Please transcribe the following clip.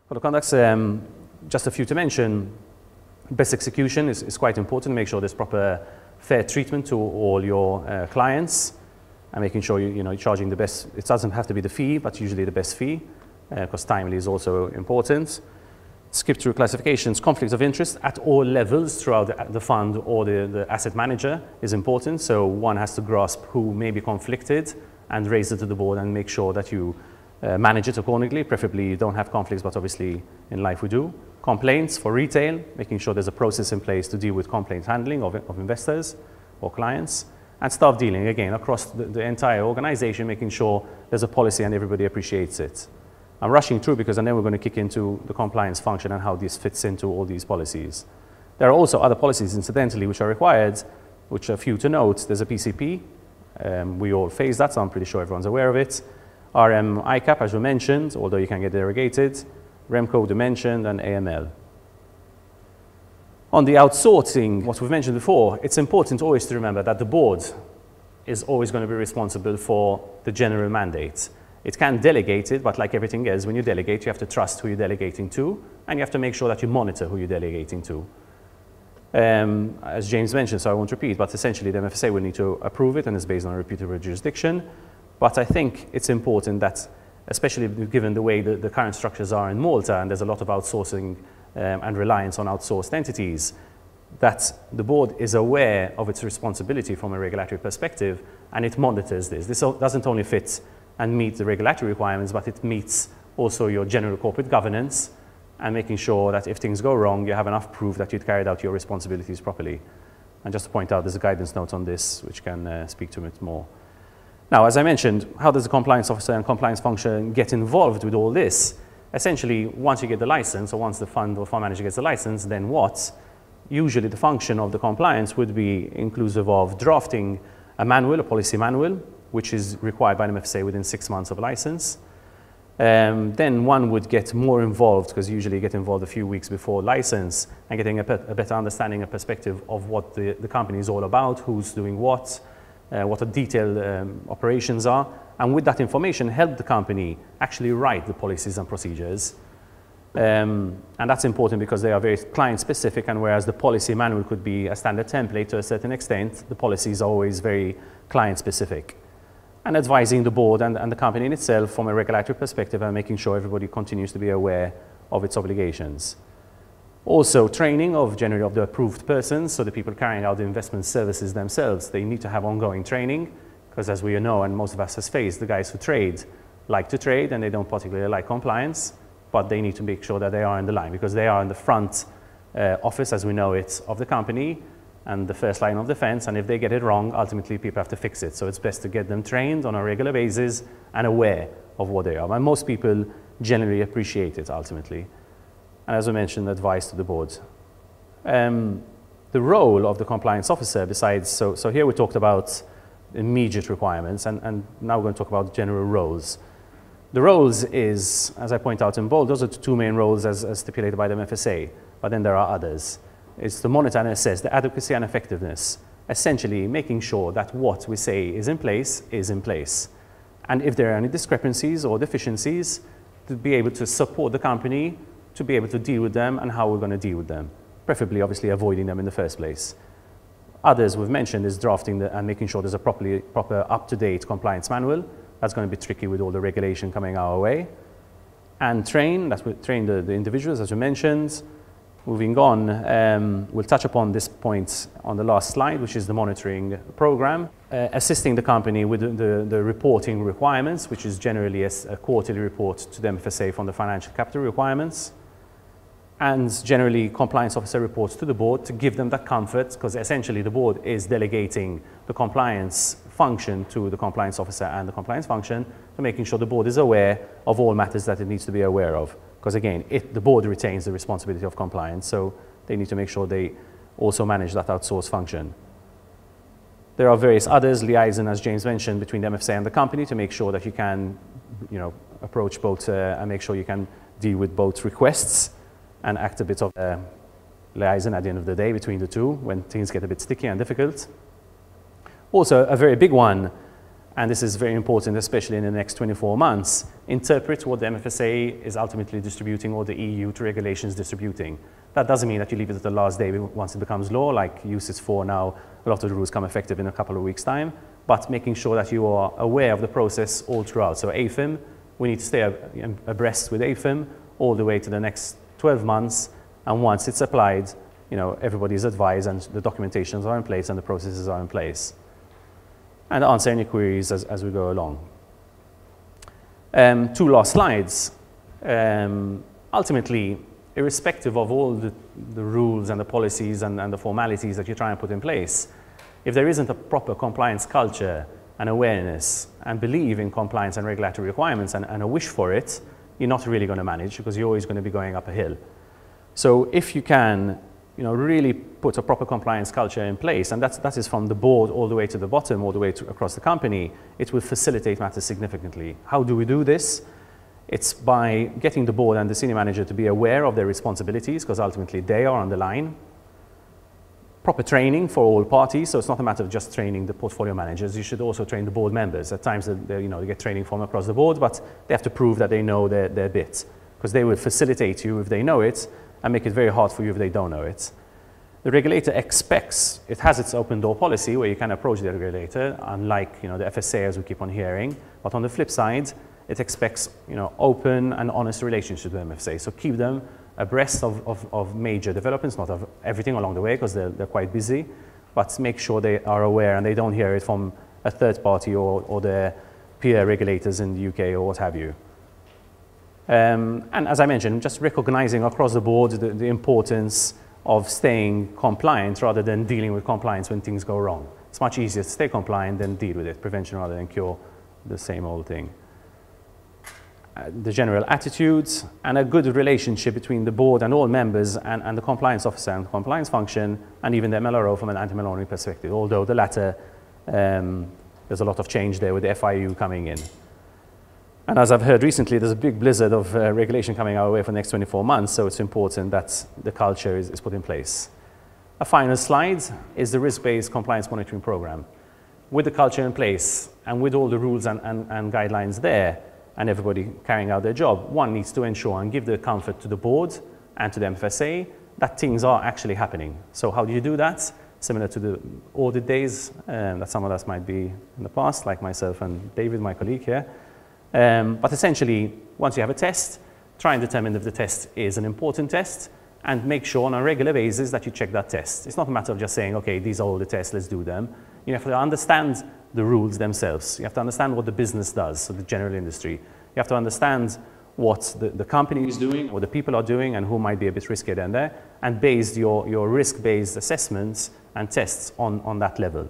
For the conducts, just a few to mention. Best execution is quite important. Make sure there's proper fair treatment to all your clients, and making sure you're charging the best. It doesn't have to be the fee, but usually the best fee, because timely is also important. Skip through classifications. Conflicts of interest at all levels throughout the fund or the asset manager is important. So one has to grasp who may be conflicted and raise it to the board and make sure that you manage it accordingly. Preferably you don't have conflicts, but obviously in life we do. Complaints for retail, making sure there's a process in place to deal with complaint handling of investors or clients. And staff dealing, again, across the entire organization, making sure there's a policy and everybody appreciates it. I'm rushing through because I know we're going to kick into the compliance function and how this fits into all these policies. There are also other policies, incidentally, which are required, which are few to note. There's a PCP. We all face that, so I'm pretty sure everyone's aware of it. RM ICAP, as we mentioned, although you can get derogated. REM code mentioned, and AML. On the outsourcing, what we've mentioned before, it's important always to remember that the board is always going to be responsible for the general mandate. It can delegate it, but like everything else, when you delegate, you have to trust who you're delegating to, and you have to make sure that you monitor who you're delegating to. As James mentioned, so I won't repeat, but essentially the MFSA will need to approve it, and it's based on a reputable jurisdiction. But I think it's important that, especially given the way the current structures are in Malta, and there's a lot of outsourcing and reliance on outsourced entities, that the board is aware of its responsibility from a regulatory perspective, and it monitors this. This doesn't only fit and meet the regulatory requirements, but it meets also your general corporate governance, and making sure that if things go wrong, you have enough proof that you've carried out your responsibilities properly. And just to point out, there's a guidance note on this, which can speak to it more. Now, as I mentioned, how does the compliance officer and compliance function get involved with all this? Essentially, once you get the license, or once the fund or fund manager gets the license, then what? Usually the function of the compliance would be inclusive of drafting a manual, a policy manual, which is required by the MFSA within 6 months of license. Then one would get more involved, because usually you get involved a few weeks before license, and getting a better understanding and perspective of what the company is all about, who's doing what the detailed operations are, and with that information help the company actually write the policies and procedures. And that's important because they are very client specific, and whereas the policy manual could be a standard template to a certain extent, the policy is always very client specific. And advising the board and the company in itself from a regulatory perspective, and making sure everybody continues to be aware of its obligations. Also, training generally of the approved persons, so the people carrying out the investment services themselves, they need to have ongoing training, because as we know, and most of us has faced, the guys who trade like to trade, and they don't particularly like compliance, but they need to make sure that they are in the line, because they are in the front office, as we know it, of the company, and the first line of defense, and if they get it wrong, ultimately people have to fix it. So it's best to get them trained on a regular basis and aware of what they are. And most people generally appreciate it ultimately. And as I mentioned, advice to the board. The role of the compliance officer besides, so here we talked about immediate requirements, and now we're going to talk about general roles. The roles is, as I point out in bold, those are the two main roles as stipulated by the MFSA, but then there are others. It's to monitor and assess the adequacy and effectiveness, essentially making sure that what we say is in place. And if there are any discrepancies or deficiencies, to be able to support the company, to be able to deal with them and how we're going to deal with them, preferably obviously avoiding them in the first place. Others we've mentioned is drafting and making sure there's a proper up-to-date compliance manual. That's going to be tricky with all the regulation coming our way. And train the individuals, as we mentioned. Moving on, we'll touch upon this point on the last slide, which is the monitoring program. Assisting the company with the reporting requirements, which is generally a quarterly report to the MFSA on the financial capital requirements. And generally, compliance officer reports to the board to give them that comfort, because essentially the board is delegating the compliance function to the compliance officer and the compliance function, to making sure the board is aware of all matters that it needs to be aware of. Because again, the board retains the responsibility of compliance, so they need to make sure they also manage that outsourced function. There are various others, liaison, as James mentioned, between the MFSA and the company to make sure that you can, approach both and make sure you can deal with both requests and act a bit of liaison at the end of the day between the two when things get a bit sticky and difficult. Also, a very big one, and this is very important, especially in the next 24 months, interpret what the MFSA is ultimately distributing or the EU to regulations distributing. That doesn't mean that you leave it at the last day once it becomes law, like UCITS 4 now, a lot of the rules come effective in a couple of weeks' time, but making sure that you are aware of the process all throughout. So AFIM, we need to stay abreast with AFIM all the way to the next 12 months, and once it's applied, everybody's advised and the documentations are in place and the processes are in place. And answer any queries as we go along. 2 last slides. Ultimately, irrespective of all the rules and the policies and the formalities that you try and put in place, if there isn't a proper compliance culture and awareness and belief in compliance and regulatory requirements and a wish for it, you're not really going to manage because you're always going to be going up a hill. So if you can really put a proper compliance culture in place, and that is from the board all the way to the bottom, all the way across the company, it will facilitate matters significantly. How do we do this? It's by getting the board and the senior manager to be aware of their responsibilities, because ultimately they are on the line. Proper training for all parties, so it's not a matter of just training the portfolio managers, you should also train the board members. At times they get training from across the board, but they have to prove that they know their bit, because they will facilitate you if they know it, and make it very hard for you if they don't know it. The regulator expects, it has its open door policy where you can approach the regulator, unlike the FSA as we keep on hearing, but on the flip side, it expects open and honest relationship with MFSA. So keep them abreast of major developments, not of everything along the way because they're quite busy, but make sure they are aware and they don't hear it from a third party or their peer regulators in the UK or what have you. And as I mentioned, just recognizing across the board the importance of staying compliant rather than dealing with compliance when things go wrong. It's much easier to stay compliant than deal with it, prevention rather than cure, the same old thing. The general attitudes and a good relationship between the board and all members and the compliance officer and compliance function and even the MLRO from an anti-money laundering perspective, although the latter, there's a lot of change there with the FIU coming in. And as I've heard recently, there's a big blizzard of regulation coming our way for the next 24 months, so it's important that the culture is put in place. A final slide is the risk-based compliance monitoring program. With the culture in place and with all the rules and guidelines there, and everybody carrying out their job, one needs to ensure and give the comfort to the board and to the MFSA that things are actually happening. So how do you do that? Similar to the audit days that some of us might be in the past, like myself and David, my colleague here. But essentially, once you have a test, try and determine if the test is an important test and make sure on a regular basis that you check that test. It's not a matter of just saying, okay, these are all the tests, let's do them. You have to understand the rules themselves. You have to understand what the business does, so the general industry. You have to understand what the company is doing, what the people are doing, and who might be a bit riskier than there, and base your risk-based assessments and tests on that level.